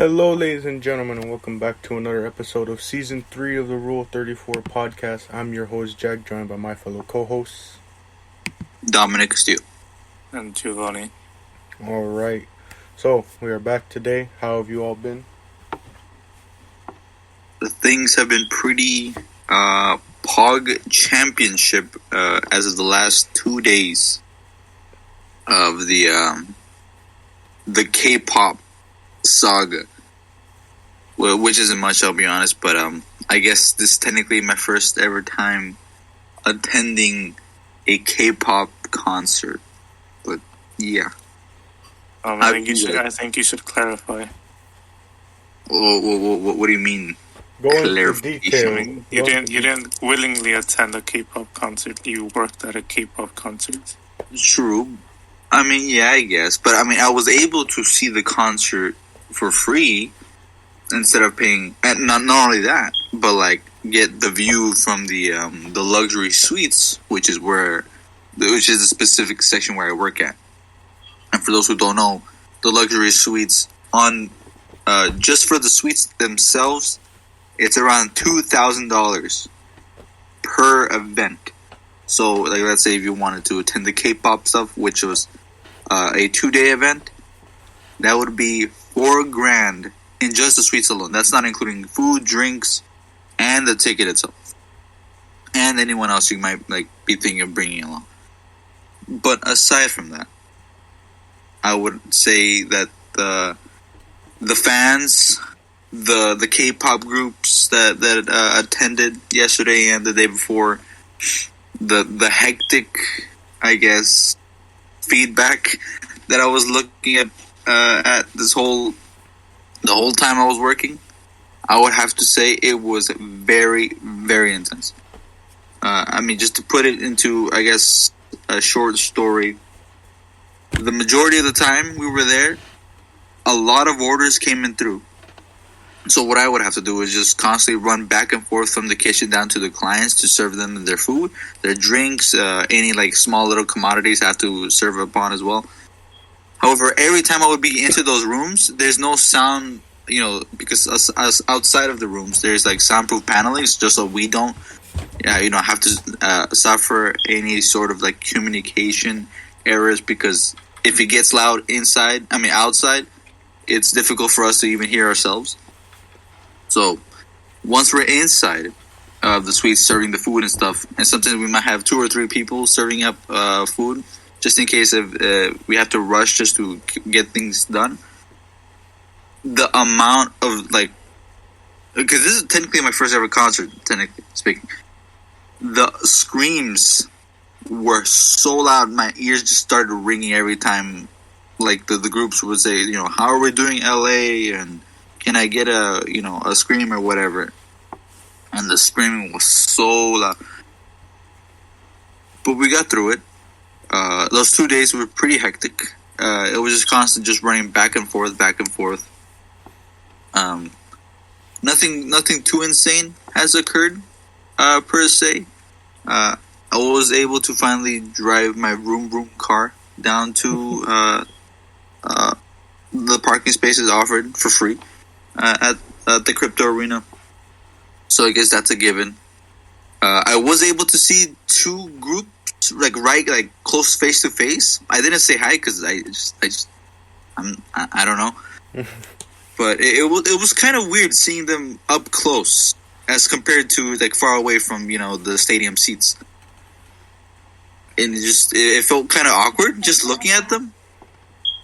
Hello, ladies and gentlemen, and welcome back to another episode of Season 3 of the Rule 34 podcast. I'm your host, Jack, joined by my fellow co-hosts, Dominic Steele. And Giovanni. Alright, so we are back today. How have you all been? The things have been pretty Pog Championship as of the last 2 days of the K-pop saga. Well, which isn't much, I'll be honest, but I guess this is technically my first ever time attending a K-pop concert. But yeah, I think you should clarify. What do you mean? Go into detail. I mean, you didn't willingly attend a K-pop concert. You worked at a K-pop concert. True. I mean, yeah, I guess, but I mean, I was able to see the concert for free instead of paying. And not only that, but like get the view from the luxury suites, which is the specific section where I work at. And for those who don't know, the luxury suites on just for the suites themselves, it's around $2,000 per event. So, like, let's say if you wanted to attend the K-pop stuff, which was a 2-day event, that would be $4,000 in just the suites alone. That's not including food, drinks, and the ticket itself, and anyone else you might be thinking of bringing along. But aside from that, I would say that the fans, the K-pop groups that attended yesterday and the day before, the hectic, I guess, feedback that I was looking at the whole time I was working, I would have to say it was very, very intense. I mean, just to put it into, I guess, a short story, the majority of the time we were there, a lot of orders came in through. So what I would have to do is just constantly run back and forth from the kitchen down to the clients to serve them their food, their drinks, any small little commodities I have to serve upon as well. However, every time I would be into those rooms, there's no sound, because us outside of the rooms, there's soundproof panelings just so we don't, have to suffer any sort of communication errors, because if it gets loud outside, it's difficult for us to even hear ourselves. So once we're inside of the suite serving the food and stuff, and sometimes we might have 2 or 3 people serving up food, just in case if we have to rush just to get things done. The amount of because this is technically my first ever concert, technically speaking, the screams were so loud, my ears just started ringing every time. The groups would say, how are we doing LA, and can I get a scream or whatever? And the screaming was so loud. But we got through it. Those 2 days were pretty hectic. It was just constant, just running back and forth. Nothing too insane has occurred, per se. I was able to finally drive my vroom car down to the parking spaces offered for free at the crypto arena. So I guess that's a given. I was able to see 2 groups close face to face. I didn't say hi because I don't know. But it was kind of weird seeing them up close as compared to far away from the stadium seats. And it felt kind of awkward just looking at them.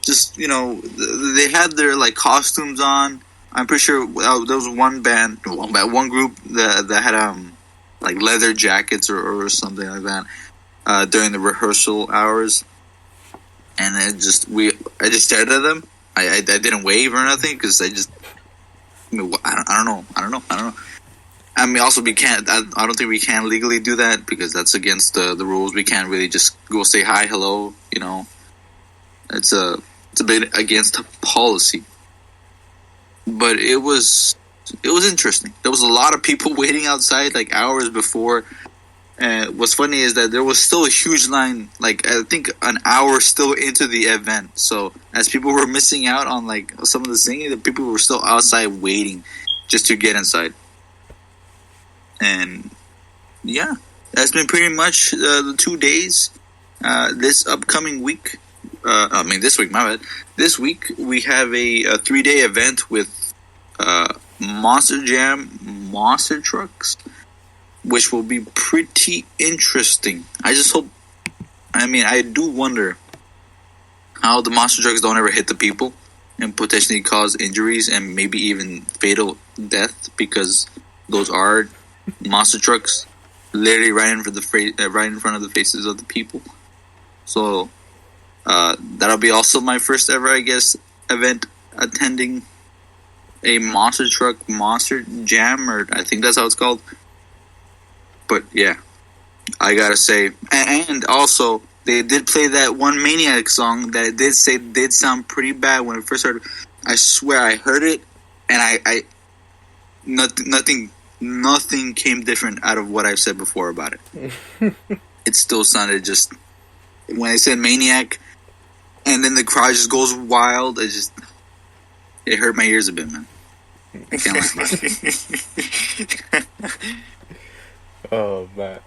Just they had their costumes on. I'm pretty sure there was one group that had leather jackets or something like that during the rehearsal hours. And I just stared at them. I didn't wave or nothing because I don't know. I mean, also I don't think we can legally do that because that's against the rules. We can't really just go say hi, hello. It's a bit against policy. But it was interesting. There was a lot of people waiting outside hours before And what's funny is that there was still a huge line, like I think an hour still into the event. So as people were missing out on like some of the singing, the people were still outside waiting just to get inside. And yeah, that's been pretty much the 2 days. This upcoming week, this week, my bad. This week we have a 3-day event with Monster Jam monster trucks, which will be pretty interesting. I just hope. I do wonder how the monster trucks don't ever hit the people and potentially cause injuries and maybe even fatal death, because those are monster trucks, literally right in front of the faces of the people. So that'll be also my first ever, I guess, event attending a monster truck monster jam, or I think that's how it's called. But yeah, I gotta say, and also they did play that one Maniac song that did sound pretty bad when it first started. I swear I heard it, and nothing came different out of what I've said before about it. It still sounded just, when I said Maniac, and then the crowd just goes wild. It hurt my ears a bit, man. I can't lie. Oh man,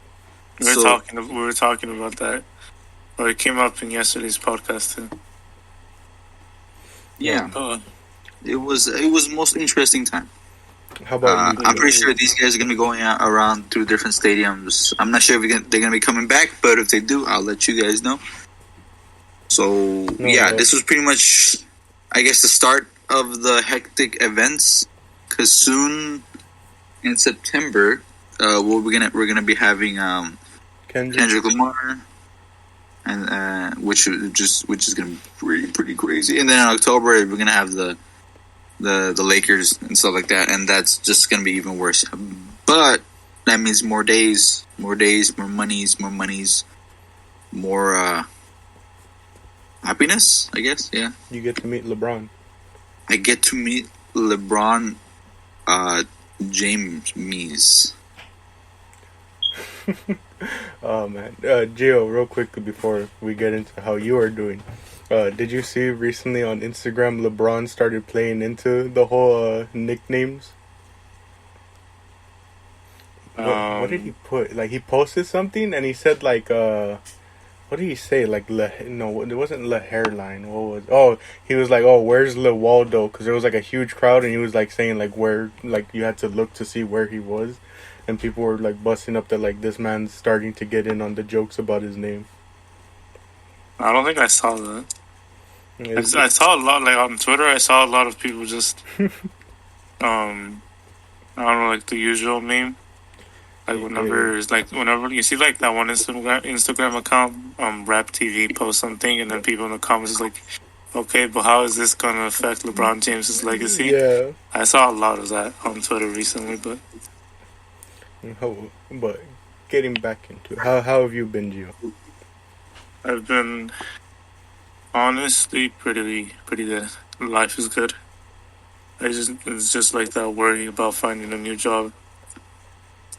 we were talking about that. Well, it came up in yesterday's podcast too. Yeah, it was most interesting time. how about you? I'm pretty sure these guys are gonna be going out around through different stadiums. I'm not sure if they're gonna be coming back, but if they do, I'll let you guys know. So this was pretty much, I guess, the start of the hectic events. Because soon in September, we're gonna be having Kendrick Lamar, and which is gonna be pretty crazy. And then in October we're gonna have the Lakers and stuff like that, and that's just gonna be even worse. But that means more days, more monies, more happiness, I guess. Yeah, You get to meet LeBron. I get to meet LeBron James. Oh man, Gio, real quickly before we get into how you are doing, did you see recently on Instagram LeBron started playing into the whole nicknames? What did he put? Like, he posted something and he said like what did he say? Like, no, it wasn't Le Hairline. What was? Oh, he was like, oh, where's Le Waldo? Because there was like a huge crowd, and he was like saying like where, like you had to look to see where he was, and people were like busting up that like this man's starting to get in on the jokes about his name. I don't think I saw that. I saw a lot, like on Twitter. I saw a lot of people just, I don't know, like the usual meme. Like whenever you see like that one Instagram account, Rap TV post something, and then people in the comments is like, okay, but how is this gonna affect LeBron James's legacy? Yeah, I saw a lot of that on Twitter recently, but getting back into it, how have you been, Gio? I've been honestly pretty good. Life is good. It's just like that worry about finding a new job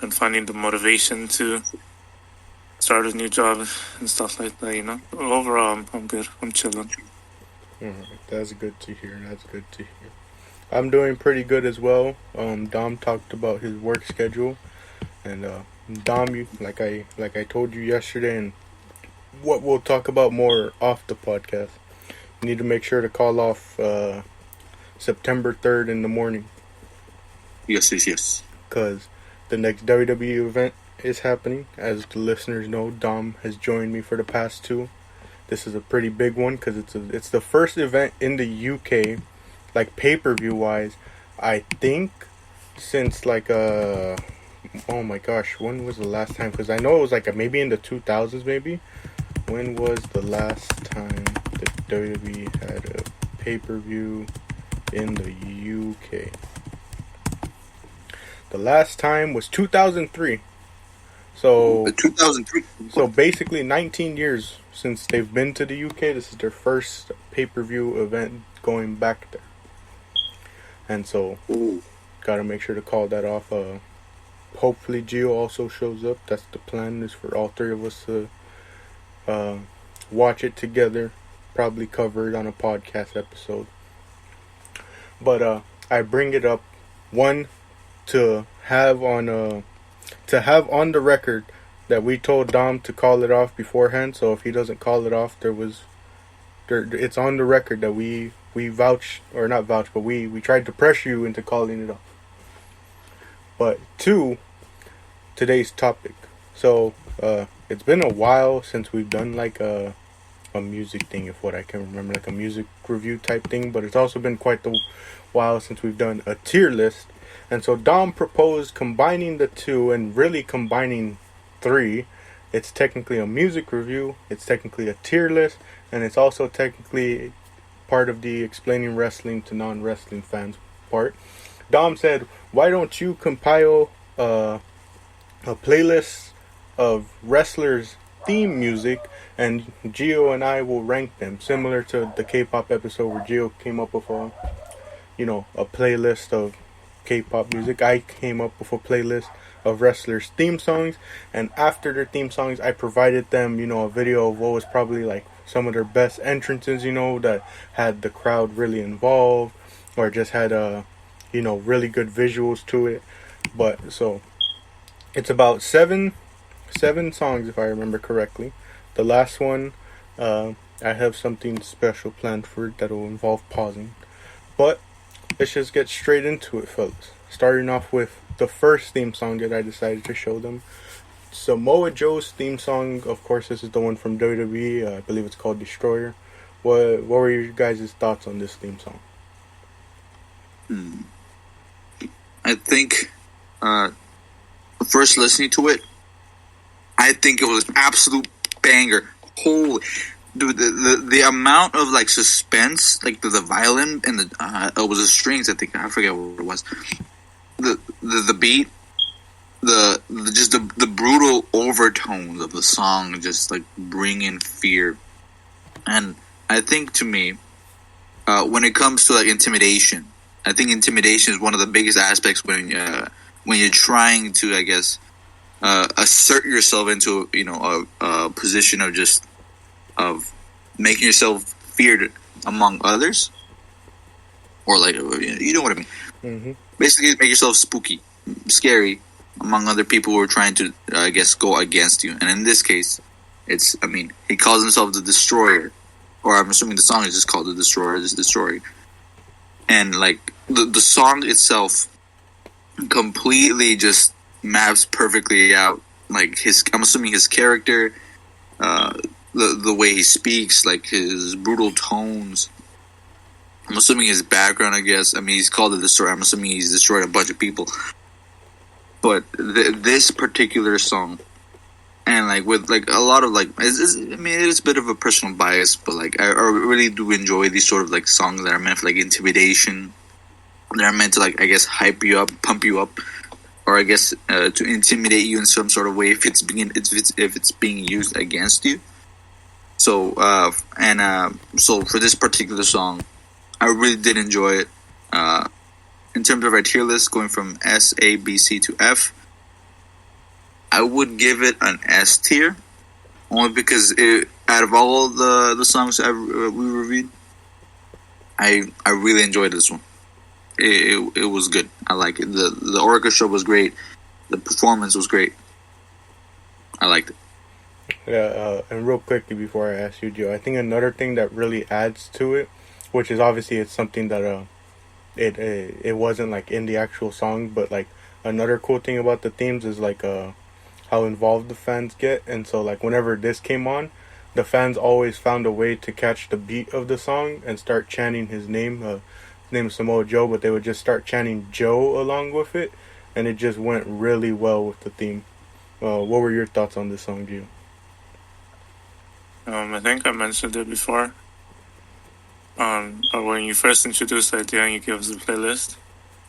and finding the motivation to start a new job and stuff like that, you know. Overall, I'm good. I'm chilling. That's good to hear. I'm doing pretty good as well. Dom talked about his work schedule, and Dom, like I told you yesterday, and what we'll talk about more off the podcast. You need to make sure to call off September 3rd in the morning. Yes. Because the next WWE event is happening. As the listeners know, Dom has joined me for the past 2. This is a pretty big one because it's the first event in the UK, like pay-per-view wise, I think, since like oh my gosh, when was the last time? Because I know it was like maybe in the 2000s, maybe. When was the last time that WWE had a pay-per-view in the UK? The last time was 2003. So 2003. So basically 19 years since they've been to the UK. This is their first pay-per-view event going back there. And so gotta make sure to call that off hopefully Gio also shows up. That's the plan, is for all three of us to uh, watch it together. Probably cover it on a podcast episode. But I bring it up, one, to have on the record that we told Dom to call it off beforehand. So if he doesn't call it off, it's on the record that we vouch, or not vouch, but we tried to pressure you into calling it off. But two, today's topic. So it's been a while since we've done like a music thing, if what I can remember, like a music review type thing. But it's also been quite the while since we've done a tier list. And so Dom proposed combining the two and really combining three. It's technically a music review, it's technically a tier list, and it's also technically part of the explaining wrestling to non-wrestling fans part. Dom said, why don't you compile a playlist of wrestlers' theme music, and Gio and I will rank them, similar to the K-pop episode where Gio came up with a playlist of K-pop music. I came up with a playlist of wrestlers' theme songs, and after their theme songs, I provided them, a video of what was probably like some of their best entrances, that had the crowd really involved, or just had really good visuals to it. But so it's about seven songs, if I remember correctly. The last one, I have something special planned for it that'll involve pausing. But let's just get straight into it, fellas. Starting off with the first theme song that I decided to show them. Samoa Joe's theme song. Of course, this is the one from WWE. I believe it's called Destroyer. What were your guys' thoughts on this theme song? I think, first listening to it, I think it was an absolute banger. Holy, dude, the amount of like suspense, like the violin and it was the strings. I think I forget what it was. The beat, the brutal overtones of the song just like bring in fear. And I think, to me, when it comes to like intimidation, I think intimidation is one of the biggest aspects when you're trying to, I guess, assert yourself into a position of making yourself feared among others, or like, you know what I mean. Mm-hmm. Basically, make yourself spooky, scary among other people who are trying to, I guess, go against you. And in this case, he calls himself the Destroyer, or I'm assuming the song is just called the Destroyer, this Destroyer. And like the song itself completely just maps perfectly out like I'm assuming his character, the way he speaks, like his brutal tones. I'm assuming his background, I guess. I mean, he's called the Destroyer. I'm assuming he's destroyed a bunch of people. But this particular song, and like with like a lot of like, it's a bit of a personal bias, but like I really do enjoy these sort of like songs that are meant for like intimidation. That are meant to like, I guess, hype you up, pump you up, or I guess to intimidate you in some sort of way if it's being used against you. So so for this particular song, I really did enjoy it. In terms of our tier list, going from S, A, B, C to F, I would give it an S tier, only because out of all the songs we reviewed, I really enjoyed this one. It was good. I like it. The orchestra was great. The performance was great. I liked it. Yeah, and real quickly before I ask you, Joe, I think another thing that really adds to it, which is obviously it's something that it wasn't like in the actual song, but like another cool thing about the themes is like how involved the fans get. And so like whenever this came on, the fans always found a way to catch the beat of the song and start chanting his name. His name is Samoa Joe, but they would just start chanting Joe along with it, and it just went really well with the theme. What were your thoughts on this song, Gio? I think I mentioned it before. When you first introduced the idea and you gave us a playlist,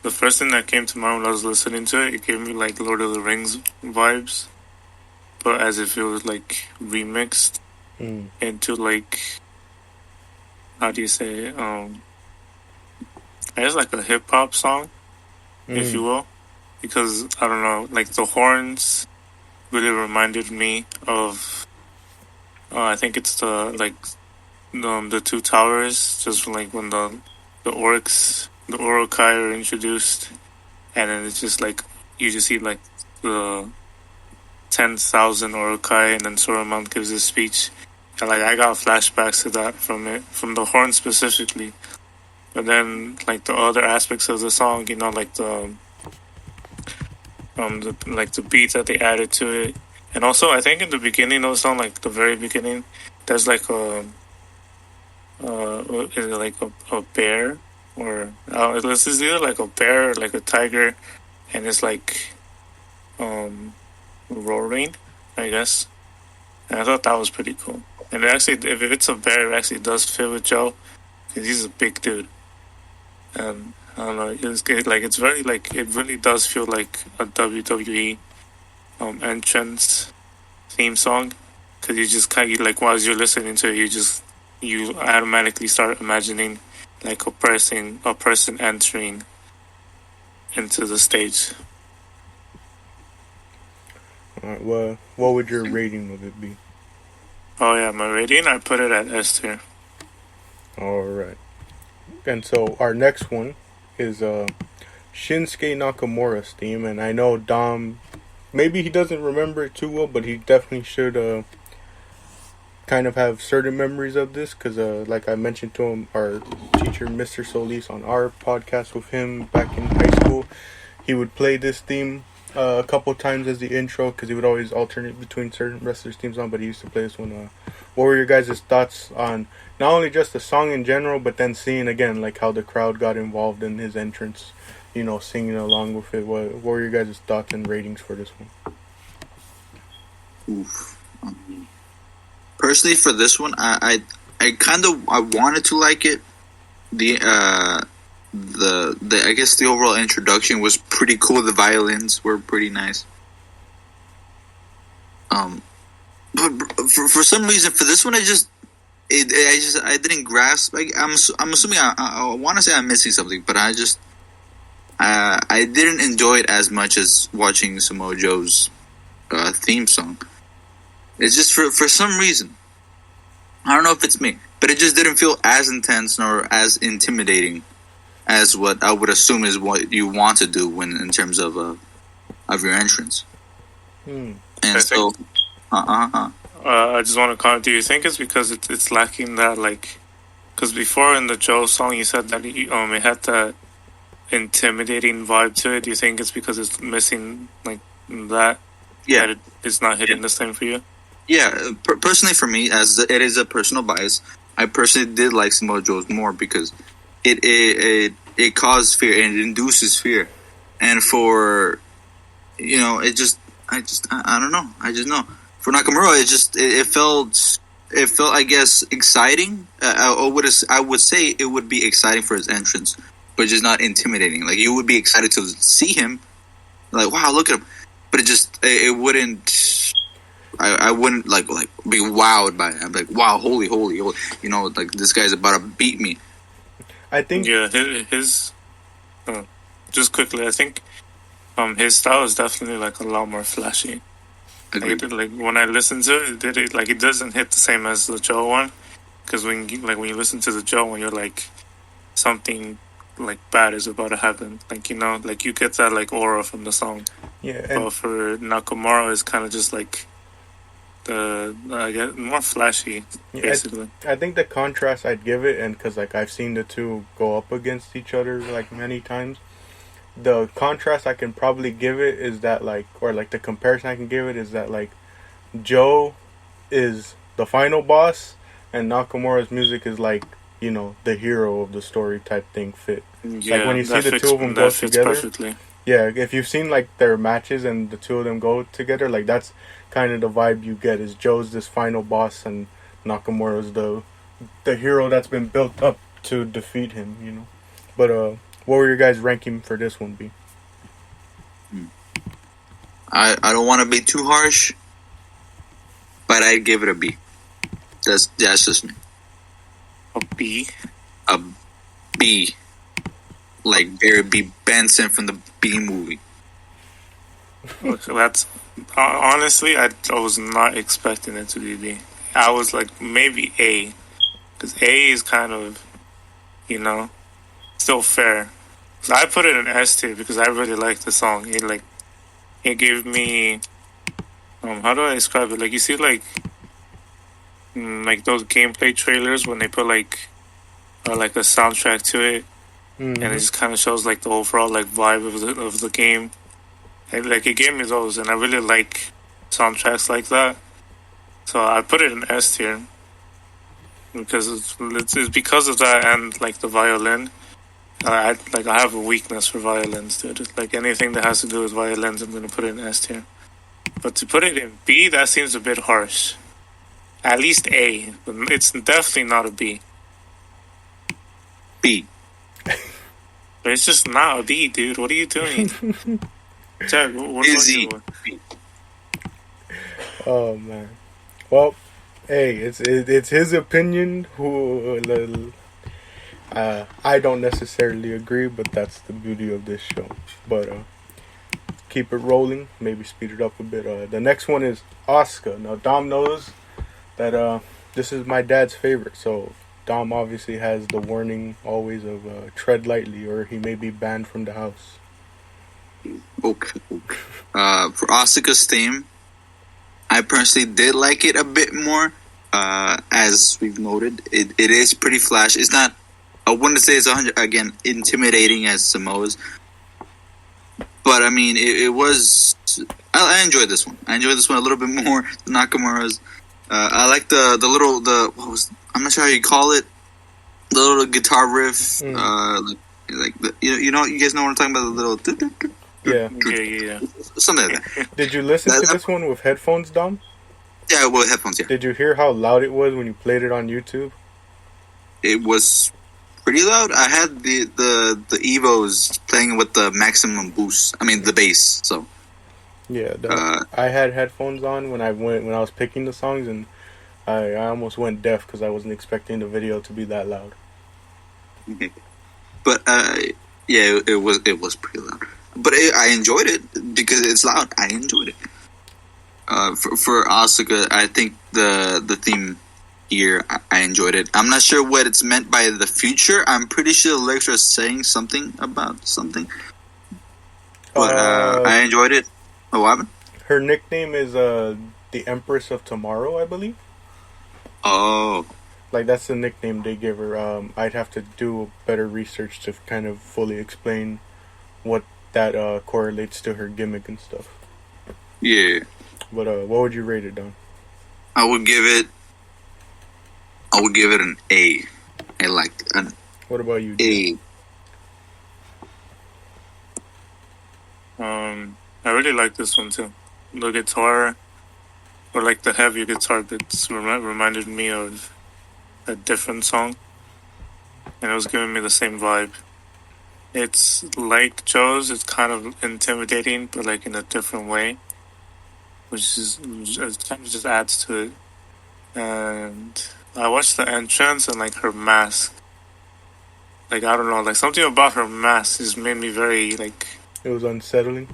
the first thing that came to mind when I was listening to it gave me like Lord of the Rings vibes, but as if it was like remixed into like, how do you say it? I guess like a hip hop song, if you will. because I don't know, like the horns really reminded me of. I think it's the two towers, just like when the orcs, the Urukai are introduced, and then it's just like you just see like the 10,000 Urukai, and then Saruman gives his speech, and like I got flashbacks to that from the horn specifically. But then like the other aspects of the song, like the beat that they added to it, and also I think in the beginning of the song, like the very beginning, there's like is it like a bear, or this is either like a bear or like a tiger, and it's like roaring, I guess. And I thought that was pretty cool. And it actually, if it's a bear, it actually does fit with Joe, because he's a big dude. And I don't know, it's very like, it really does feel like a WWE entrance theme song, because you just kind of like, while you're listening to it, you automatically start imagining like a person entering into the stage. Alright, well, what would your rating of it be? Oh yeah, my rating, I put it at S tier. Alright. And so our next one is Shinsuke Nakamura's theme, and I know Dom, maybe he doesn't remember it too well, but he definitely should kind of have certain memories of this, because like I mentioned to him, our teacher Mr. Solis, on our podcast with him back in high school, he would play this theme a couple times as the intro, because he would always alternate between certain wrestlers' themes on, but he used to play this one. What were your guys' thoughts on not only just the song in general, but then seeing again like how the crowd got involved in his entrance, singing along with it? What were your guys' thoughts and ratings for this one? Oof. Personally, for this one, I wanted to like it. The I guess the overall introduction was pretty cool. The violins were pretty nice. But for some reason, for this one, I didn't grasp. I'm assuming I want to say I'm missing something, but I didn't enjoy it as much as watching Samoa Joe's theme song. It's just for some reason, I don't know if it's me, but it just didn't feel as intense nor as intimidating as what I would assume is what you want to do in terms of your entrance. And so, I just want to comment. Do you think it's because it's lacking that, like, because before in the Joe song you said that it had that intimidating vibe to it? Do you think it's because it's missing like that? Yeah, that it's not hitting the same for you. Yeah, personally for me, as it is a personal bias, I personally did like Samoa Joe's more because it caused fear and it induces fear, and for I don't know. I just know for Nakamura, it felt I guess exciting. I would say it would be exciting for his entrance, but just not intimidating. Like you would be excited to see him, like wow, look at him, but it wouldn't. I wouldn't like be wowed by it. I'm like, wow, holy, like this guy's about to beat me. I think his just quickly, I think his style is definitely like a lot more flashy. Like when I listen to it, it doesn't hit the same as the Joe one, because when you listen to the Joe one, you're like something like bad is about to happen. Like like you get that like aura from the song. Yeah, but for Nakamura, it's kind of just like I guess more flashy, basically. I think the contrast I'd give it, and because like I've seen the two go up against each other like many times, the contrast I can probably give it is that the comparison I can give it is that like Joe is the final boss and Nakamura's music is like the hero of the story type thing fit. Yeah, like when you see the two of them go together perfectly. Yeah, if you've seen like their matches and the two of them go together, like that's kind of the vibe you get. Is Joe's this final boss and Nakamura's the hero that's been built up to defeat him, But what were your guys' ranking for this one be? I don't want to be too harsh, but I'd give it a B. That's just me. A B? A B. Like Barry B. Benson from the B movie. That's honestly, I was not expecting it to be B. I was like maybe A, because A is kind of, you know, still fair. So I put it in S tier because I really liked the song. It gave me how do I describe it? Like you see like those gameplay trailers when they put like a soundtrack to it, and it Mm-hmm. just kind of shows like the overall like vibe of the game. And, like it gave me those, and I really like soundtracks like that. So I put it in S tier because it's because of that and like the violin. I have a weakness for violins, dude. Like anything that has to do with violins, I'm gonna put it in S tier. But to put it in B, that seems a bit harsh. At least A, but it's definitely not a B. B. But it's just not a B, dude. What are you doing? Jack, what about Izzy. you? B. Oh man. Well, hey, it's his opinion. I don't necessarily agree, but that's the beauty of this show. But keep it rolling. Maybe speed it up a bit. The next one is Oscar. Now Dom knows that this is my dad's favorite, so Dom obviously has the warning always of tread lightly, or he may be banned from the house. Okay. For Asuka's theme, I personally did like it a bit more. As we've noted, it is pretty flash. It's not. I wouldn't say it's 100 again intimidating as Samoa's, but I mean it was. I enjoyed this one. I enjoyed this one a little bit more than Nakamura's. I like the little what was, I'm not sure how you call it, the little guitar riff. Like the, you know you guys know what I'm talking about, the little Yeah. Yeah. something like that. Did you listen to this one with headphones, Dom? Yeah, well, headphones. Yeah, Did you hear how loud it was when you played it on YouTube? it was pretty loud. I had the Evos playing with the maximum boost. I mean the bass. So Yeah, uh, I had headphones on when I was picking the songs, and I almost went deaf because I wasn't expecting the video to be that loud. but yeah, it was pretty loud. But I enjoyed it because it's loud. I enjoyed it. For Asuka, I think the theme here, I enjoyed it. I'm not sure what it's meant by the future. I'm pretty sure the lyrics are saying something about something. But I enjoyed it. Oh, what happened? Her nickname is the Empress of Tomorrow, I believe. Oh, Like that's the nickname they give her. I'd have to do better research to kind of fully explain what that correlates to her gimmick and stuff. yeah. But what would you rate it, Don? I would give it an A. I liked an What about you? A. I really like this one too. The guitar, or like the heavy guitar, that's reminded me of a different song, and it was giving me the same vibe. It's like Joe's. It's kind of intimidating, but like in a different way, which is it kind of just adds to it. And I watched the entrance and like her mask. Like I don't know, like something about her mask just made me very like It was unsettling.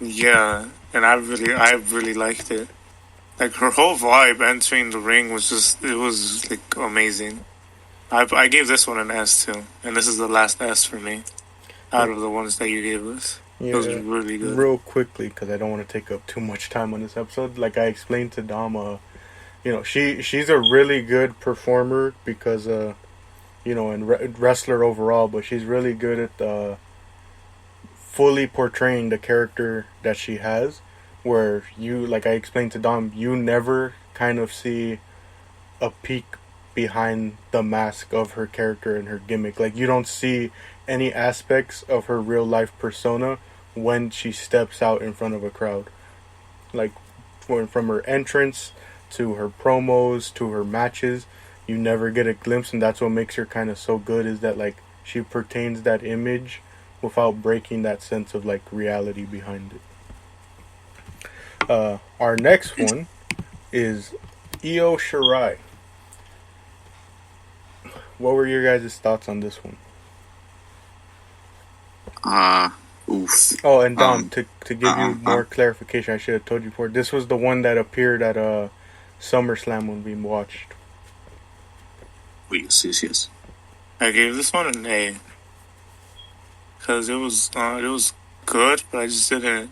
yeah, and I really liked it. Like her whole vibe entering the ring was just it was like amazing. I gave this one an S too, and this is the last S for me out of the ones that you gave us. Yeah, It was really good. real quickly, because I don't want to take up too much time on this episode. Like I explained to Dom, she's a really good performer because and wrestler overall, but she's really good at fully portraying the character that she has. Where you, like I explained to Dom, you never kind of see a peek behind the mask of her character and her gimmick. Like you don't see any aspects of her real life persona when she steps out in front of a crowd. Like from her entrance to her promos to her matches, you never get a glimpse, and that's what makes her kind of so good, is that like she pertains that image without breaking that sense of like reality behind it. Our next one is Io Shirai. What were your guys' thoughts on this one? Oof. Oh, and Dom, to give you Uh, more clarification, I should have told you before. This was the one that appeared at SummerSlam when we watched. yes. I gave this one an A because it was good, but I just didn't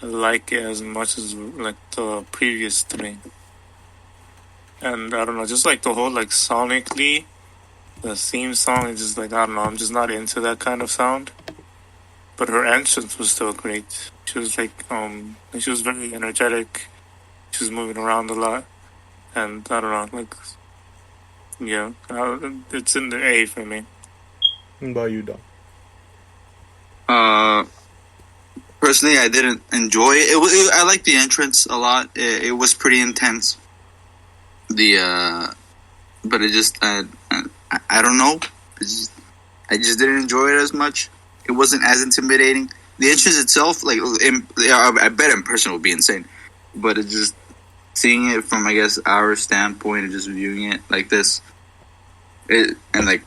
like it as much as like the previous three. And I don't know, just like the whole like sonically, the theme song is just like I don't know, I'm just not into that kind of sound. But her entrance was still great. She was like she was very energetic. She was moving around a lot, and I don't know, like yeah, it's in the A for me. What about you, Dom? Personally, I didn't enjoy it. I liked the entrance a lot. It was pretty intense. But it just I don't know. I just didn't enjoy it as much. It wasn't as intimidating. The entrance itself, like, I bet in person would be insane. But it just seeing it from, I guess, our standpoint and just viewing it like this, and like,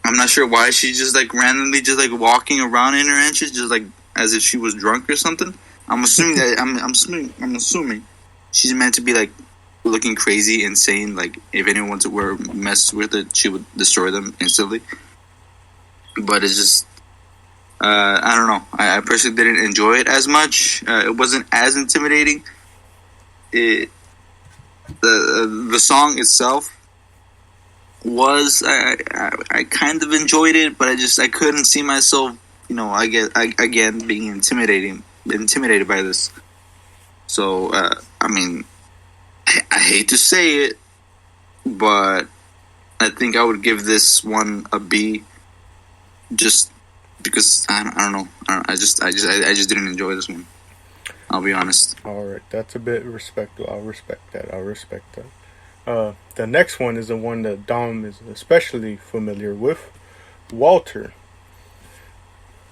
I'm not sure why she just like randomly just like walking around in her entrance, just like as if she was drunk or something. I'm assuming that I'm assuming she's meant to be like looking crazy, insane. Like if anyone were messed with it, she would destroy them instantly. But it's just, I don't know. I personally didn't enjoy it as much. It wasn't as intimidating. The song itself was, I kind of enjoyed it, but I couldn't see myself, again being intimidated by this. So I mean, I hate to say it, but I think I would give this one a B, just because I don't know. I just didn't enjoy this one. I'll be honest. All right, that's a bit respectful. I'll respect that. The next one is the one that Dom is especially familiar with, Walter.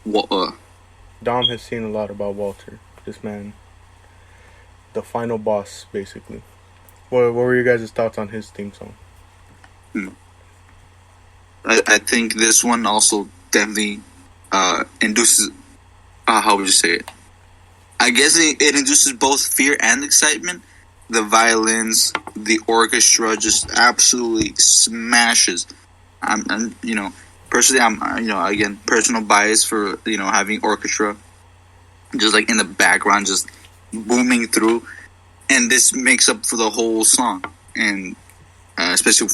Dom has seen a lot about Walter. This man, the final boss, basically. What were your guys' thoughts on his theme song? I think this one also definitely induces. How would you say it? I guess it induces both fear and excitement. The violins, the orchestra just absolutely smashes. I'm personally, again, personal bias for, having orchestra just like in the background, just booming through. And this makes up for the whole song. And especially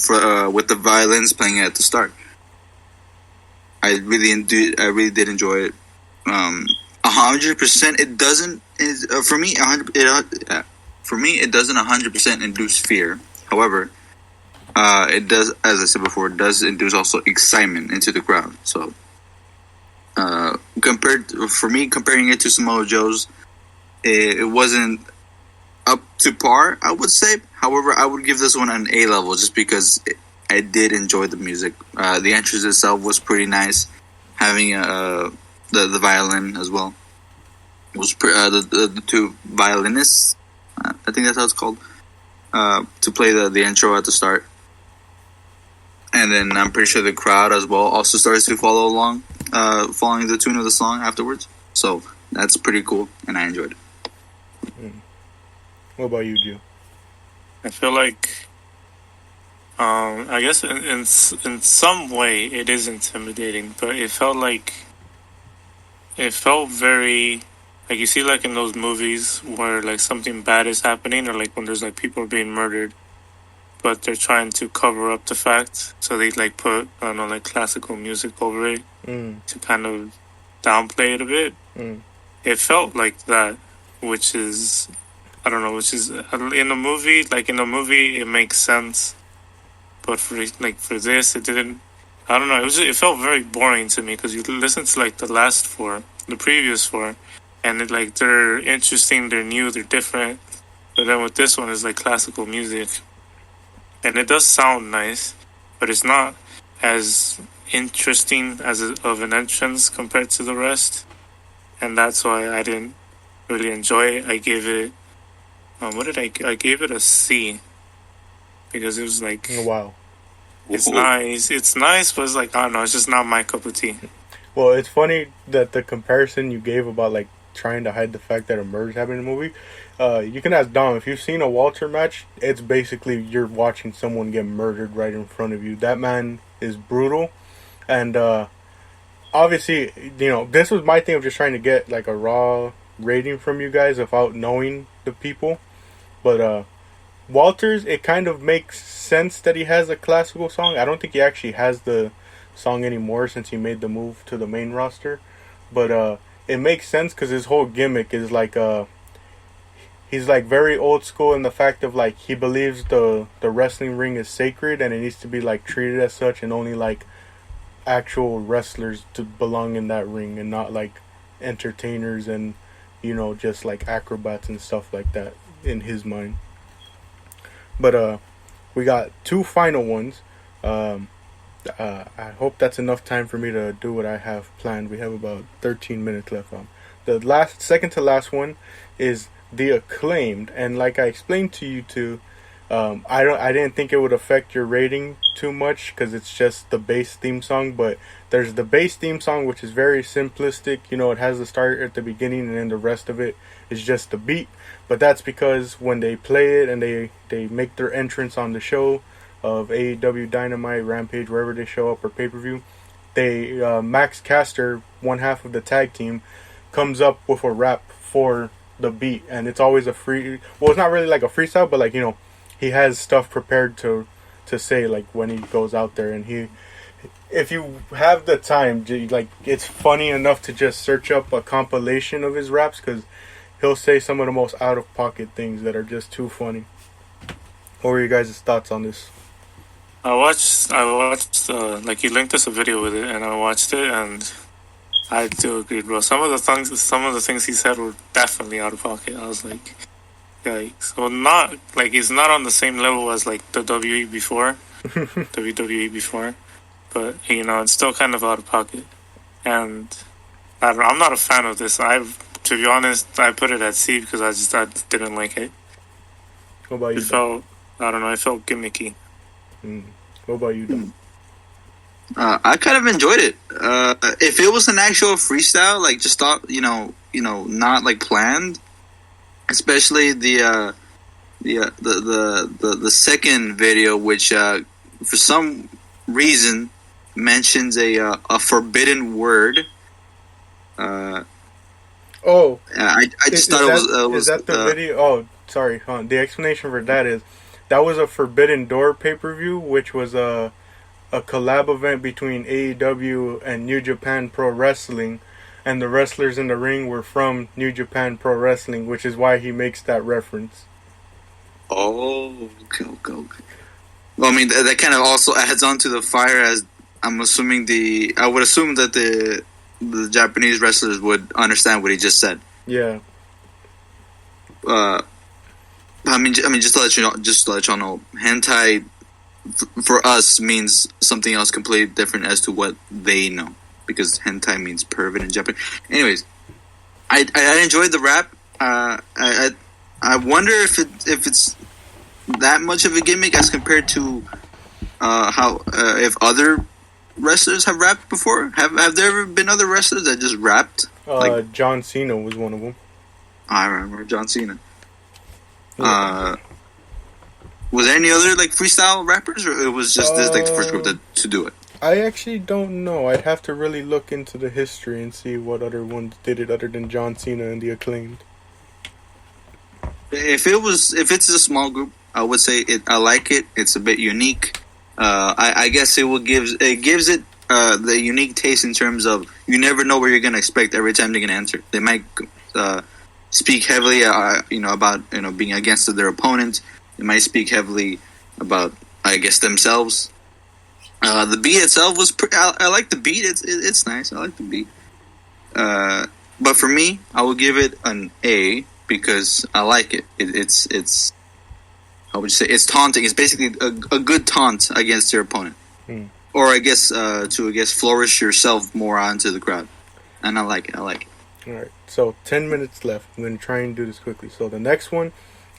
with the violins playing at the start. I really did enjoy it. 100%. It doesn't. For me, 100. For me, it doesn't 100% induce fear. However, it does, as I said before, it does induce also excitement into the crowd. So, comparing it to Samoa Joe's, it wasn't up to par, I would say. However, I would give this one an A level just because I did enjoy the music. The entrance itself was pretty nice, having the violin as well. It was the two violinists, I think that's how it's called, to play the intro at the start. And then I'm pretty sure the crowd as well also starts to follow along, following the tune of the song afterwards. So that's pretty cool, and I enjoyed it. What about you, Gio? I feel like, I guess in some way it is intimidating, but it felt very, like, you see, like in those movies where like something bad is happening, or like when there's like people being murdered, but they're trying to cover up the fact, so they like put, I don't know, like classical music over it to kind of downplay it a bit. It felt like that, which is in the movie. Like in the movie, it makes sense, but for this, it didn't. I don't know. It felt very boring to me because you listen to like the previous four, and they're interesting, they're new, they're different. But then with this one, it's like classical music, and it does sound nice, but it's not as interesting of an entrance compared to the rest, and that's why I didn't really enjoy it. I gave it. What did I gave it a C because it was like, wow, it's nice, but it's like, I don't know, it's just not my cup of tea. Well, it's funny that the comparison you gave about like trying to hide the fact that a murder's happening in the movie. You can ask Dom if you've seen a Walter match. It's basically you're watching someone get murdered right in front of you. That man is brutal, and obviously, this was my thing of just trying to get like a raw rating from you guys without knowing the people. But Walters, it kind of makes sense that he has a classical song. I don't think he actually has the song anymore since he made the move to the main roster. But it makes sense because his whole gimmick is like he's like very old school in the fact of like he believes the wrestling ring is sacred and it needs to be like treated as such, and only like actual wrestlers to belong in that ring and not like entertainers and just like acrobats and stuff like that in his mind. But we got two final ones. I hope that's enough time for me to do what I have planned. We have about 13 minutes left. The second to last one is the Acclaimed, and like I explained to you two, I didn't think it would affect your rating too much because it's just the bass theme song. But there's the bass theme song, which is very simplistic. It has the start at the beginning, and then the rest of it is just the beat. But that's because when they play it and they make their entrance on the show of AEW Dynamite, Rampage, wherever they show up, or pay-per-view, Max Caster, one half of the tag team, comes up with a rap for the beat, and it's always it's not really like a freestyle, but like he has stuff prepared to say like when he goes out there. And if you have the time, like, it's funny enough to just search up a compilation of his raps, because he'll say some of the most out of pocket things that are just too funny. What were you guys' thoughts on this? I watched like you linked us a video with it, and I watched it, and I do agree, bro. Some of the things he said were definitely out of pocket. I was like, yikes. Well, not like he's not on the same level as like the WWE before, but it's still kind of out of pocket. And I'm not a fan of this. To be honest, I put it at C because I didn't like it. What about you? It felt gimmicky. What about you, Dom? I kind of enjoyed it. If it was an actual freestyle, like just thought, not like planned, especially the second video, which for some reason mentions a forbidden word. I just thought it was. Is that the video? Oh, sorry. The explanation for that is that was a Forbidden Door pay-per-view, which was a collab event between AEW and New Japan Pro Wrestling, and the wrestlers in the ring were from New Japan Pro Wrestling, which is why he makes that reference. Oh, okay. Well, I mean, that kind of also adds on to the fire, as I'm assuming I would assume that the Japanese wrestlers would understand what he just said. Yeah. I mean, just to let y'all know, hentai for us means something else completely different as to what they know, because hentai means pervert in Japanese. Anyways, I enjoyed the rap. I wonder if it's that much of a gimmick as compared to if other wrestlers have rapped before. Have there ever been other wrestlers that just rapped? John Cena was one of them. I remember John Cena. Was there any other like freestyle rappers, or it was just this like the first group to do it? I actually don't know. I'd have to really look into the history and see what other ones did it other than John Cena and the Acclaimed. If it's a small group, I would say I like it. It's a bit unique. I guess it gives it the unique taste in terms of you never know what you're gonna expect every time they're gonna enter. They might speak heavily, about being against their opponent. They might speak heavily about, I guess, themselves. The beat itself was I like the beat. It's nice. I like the beat. But for me, I will give it an A because I like it. It's how would you say? It's taunting. It's basically a good taunt against your opponent, or I guess to flourish yourself more onto the crowd. And I like it. All right. So 10 minutes left. I'm gonna try and do this quickly. So the next one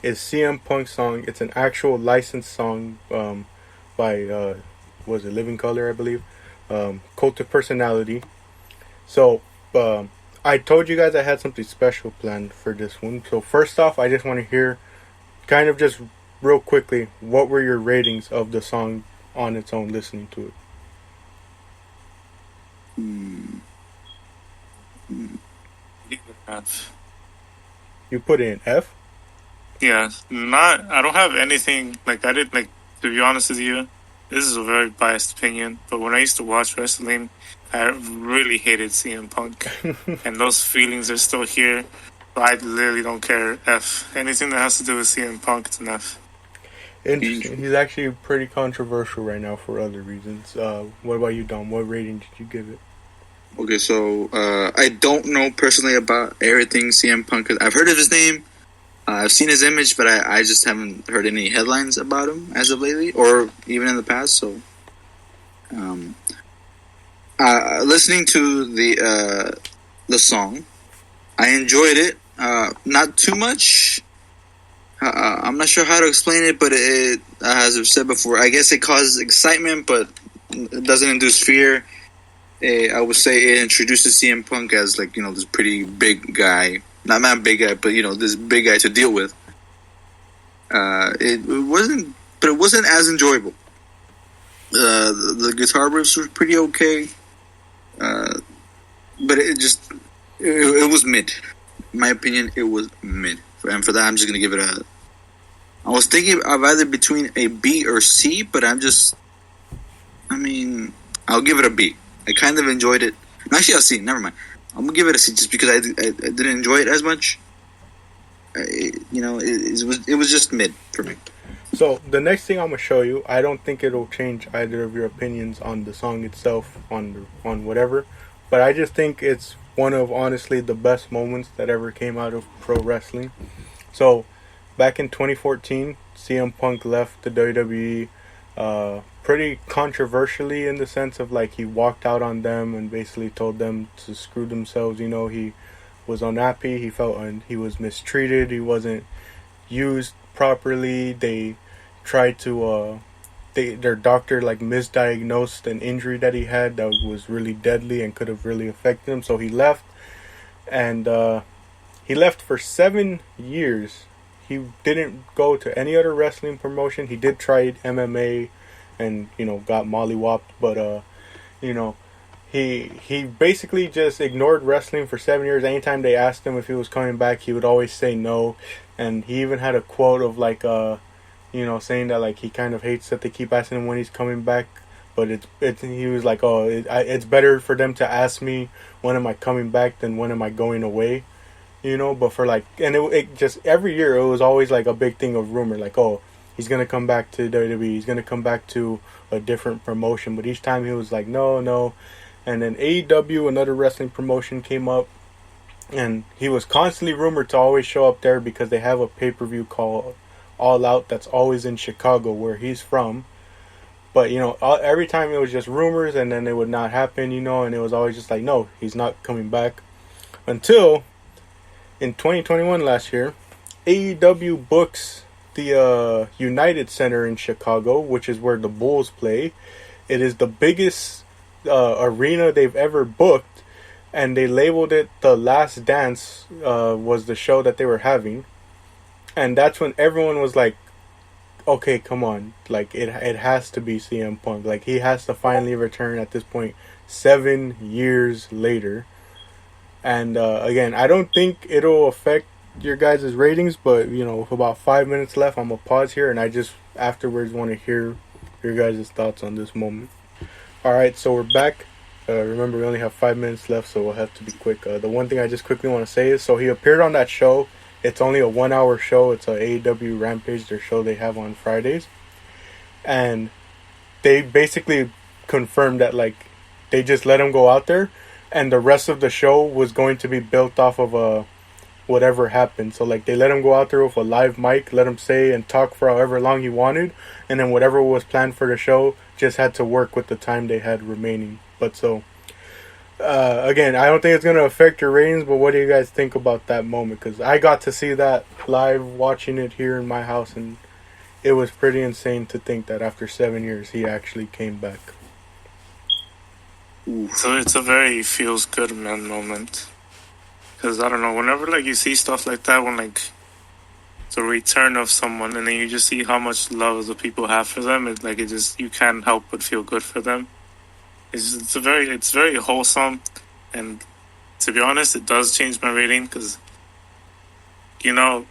is CM Punk's song. It's an actual licensed song by was it Living Color, I believe. Cult of Personality. So, I told you guys I had something special planned for this one. So first off, I just want to hear, kind of just real quickly, what were your ratings of the song on its own, listening to it? F. You put it in F? Yeah, not. I don't have anything like I did. Like, to be honest with you, this is a very biased opinion. But when I used to watch wrestling, I really hated CM Punk, and those feelings are still here. So I literally don't care. F. Anything that has to do with CM Punk, it's an F. Interesting. He's actually pretty controversial right now for other reasons. What about you, Dom? What rating did you give it? Okay, so I don't know personally about everything CM Punk. I've heard of his name. I've seen his image, but I just haven't heard any headlines about him as of lately, or even in the past. So, listening to the song, I enjoyed it. Not too much. I'm not sure how to explain it, but it, as I've said before, I guess it causes excitement, but it doesn't induce fear. I would say it introduces CM Punk as, like, this pretty big guy. Not big guy, but this big guy to deal with. It wasn't as enjoyable. The guitar riffs were pretty okay, but it was mid. In my opinion, it was mid, and for that, I'm just gonna give it a. I was thinking of either between a B or C, but I'll give it a B. I kind of enjoyed it. Actually, I'll C. Never mind. I'm gonna give it a C just because I didn't enjoy it as much. It was just mid for me. So the next thing I'm gonna show you, I don't think it'll change either of your opinions on the song itself, on whatever, but I just think it's one of, honestly, the best moments that ever came out of pro wrestling. So back in 2014, CM Punk left the WWE. Pretty controversially, in the sense of, like, he walked out on them and basically told them to screw themselves. He was unhappy. He felt he was mistreated. He wasn't used properly. They tried to their doctor, like, misdiagnosed an injury that he had that was really deadly and could have really affected him. So he left, and he left for 7 years. He didn't go to any other wrestling promotion. He did try MMA and got mollywopped, but he basically just ignored wrestling for 7 years. Anytime they asked him if he was coming back, he would always say no. And he even had a quote of, like, saying that, like, he kind of hates that they keep asking him when he's coming back, but he was like, it's better for them to ask me when am I coming back than when am I going away. But for, like, and it just, every year it was always, like, a big thing of rumor, like, he's going to come back to WWE. He's going to come back to a different promotion. But each time he was like, no. And then AEW, another wrestling promotion, came up. And he was constantly rumored to always show up there because they have a pay-per-view called All Out that's always in Chicago, where he's from. But, every time it was just rumors, and then it would not happen, and it was always just like, no, he's not coming back. Until in 2021, last year, AEW books the United Center in Chicago, which is where the Bulls play. It is the biggest arena they've ever booked, and they labeled it The Last Dance was the show that they were having. And that's when everyone was like, okay, come on, like, it has to be CM Punk. Like, he has to finally return at this point, 7 years later. And again, I don't think it'll affect your guys' ratings, but with about 5 minutes left, I'm gonna pause here, and I just afterwards want to hear your guys' thoughts on this moment. Alright, so we're back. Remember, we only have 5 minutes left, so we'll have to be quick. The one thing I just quickly want to say is, so he appeared on that show. It's only a 1 hour show. It's a AEW Rampage, their show they have on Fridays, and they basically confirmed that, like, they just let him go out there, and the rest of the show was going to be built off of whatever happened. So, like, they let him go out there with a live mic, let him say and talk for however long he wanted, and then whatever was planned for the show just had to work with the time they had remaining. But so, again, I don't think it's going to affect your ratings, but what do you guys think about that moment? Because I got to see that live, watching it here in my house, and it was pretty insane to think that after 7 years he actually came back. So it's a very feels good man moment. Because I don't know, whenever like you see stuff like that, when like the return of someone, and then you just see how much love the people have for them, it's like it just you can't help but feel good for them. It's very wholesome, and to be honest, it does change my rating because I'm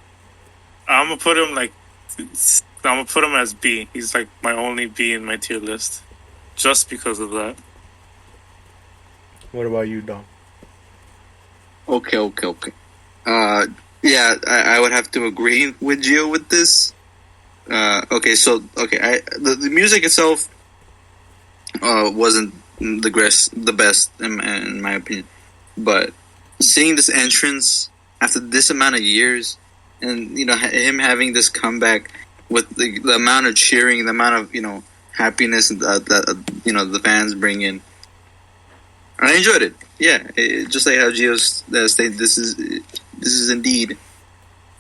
gonna put him as B. He's like my only B in my tier list, just because of that. What about you, Dom? Okay. Yeah, I would have to agree with Gio with this. The music itself wasn't the best in my opinion, but seeing this entrance after this amount of years, and him having this comeback with the amount of cheering, the amount of happiness that the fans bring in, I enjoyed it. Yeah, just like how Gio stated, this is indeed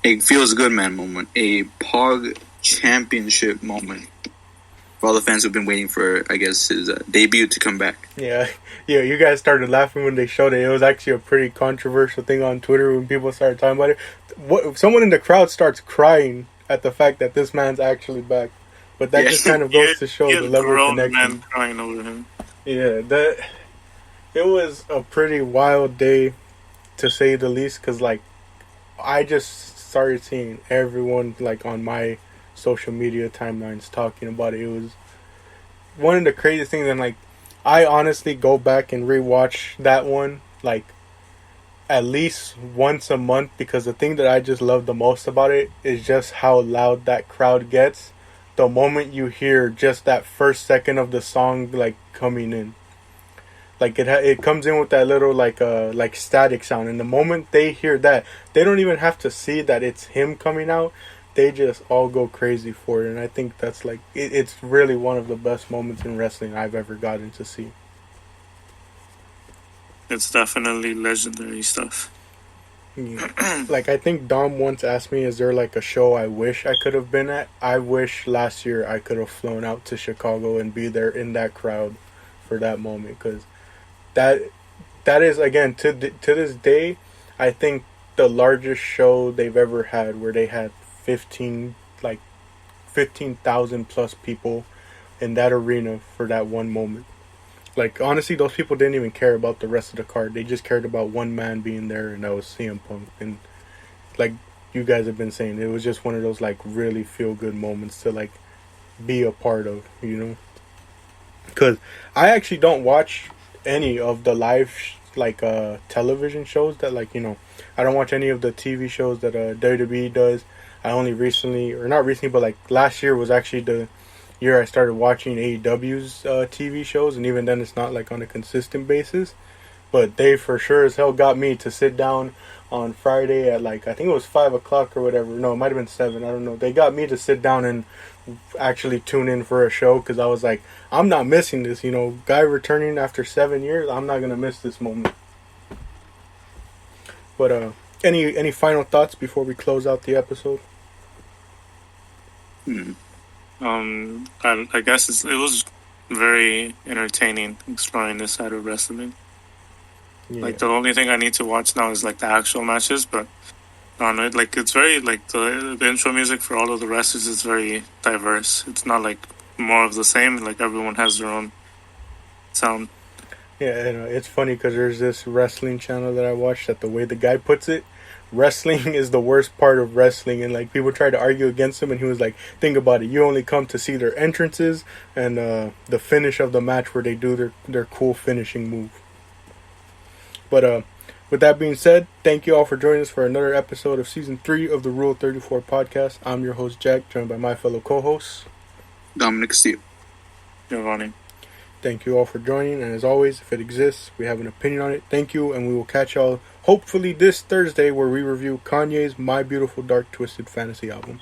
a feels good man moment, a Pog championship moment for all the fans who've been waiting for, I guess, his debut to come back. Yeah, you guys started laughing when they showed it. It was actually a pretty controversial thing on Twitter when people started talking about it. What someone in the crowd starts crying at the fact that this man's actually back, but that just kind of goes to show the level of connection. Man crying over him. Yeah, it was a pretty wild day, to say the least. Because like, I just started seeing everyone like on my social media timelines talking about it. It was one of the craziest things, and like, I honestly go back and rewatch that one like at least once a month, because the thing that I just love the most about it is just how loud that crowd gets the moment you hear just that first second of the song like coming in. Like it comes in with that little like static sound, and the moment they hear that, they don't even have to see that it's him coming out. They just all go crazy for it, and I think that's like it's really one of the best moments in wrestling I've ever gotten to see. It's definitely legendary stuff. Yeah. Like, I think Dom once asked me, is there like a show I wish I could have been at? I wish last year I could have flown out to Chicago and be there in that crowd for that moment, because that is, again, to this day, I think the largest show they've ever had, where they had 15,000 plus people in that arena for that one moment. Like, honestly, those people didn't even care about the rest of the card. They just cared about one man being there, and that was CM Punk. And like you guys have been saying, it was just one of those like really feel good moments to like be a part of, Because I actually don't watch any of the live television shows that I don't watch any of the TV shows that WWE does. I only recently, or not recently, but like last year was actually the year I started watching AEW's TV shows, and even then it's not like on a consistent basis. But they for sure as hell got me to sit down on Friday at like, I think it was 5 o'clock or whatever. No, it might have been 7. I don't know. They got me to sit down and actually tune in for a show, because I was like, I'm not missing this. Guy returning after 7 years, I'm not gonna miss this moment. But any final thoughts before we close out the episode? I guess it was very entertaining exploring this side of wrestling. Yeah. Like, the only thing I need to watch now is like the actual matches, but it's very like the intro music for all of the wrestlers is very diverse. It's not like more of the same. Like, everyone has their own sound. Yeah, and it's funny because there's this wrestling channel that I watch that the way the guy puts it, wrestling is the worst part of wrestling, and like people try to argue against him, and he was like, think about it, you only come to see their entrances and the finish of the match where they do their cool finishing move. But with that being said, thank you all for joining us for another episode of Season 3 of the Rule 34 podcast. I'm your host, Jack, joined by my fellow co-hosts, Dominic Steele. Giovanni. Thank you all for joining, and as always, if it exists, we have an opinion on it. Thank you, and we will catch y'all hopefully this Thursday, where we review Kanye's My Beautiful Dark Twisted Fantasy album.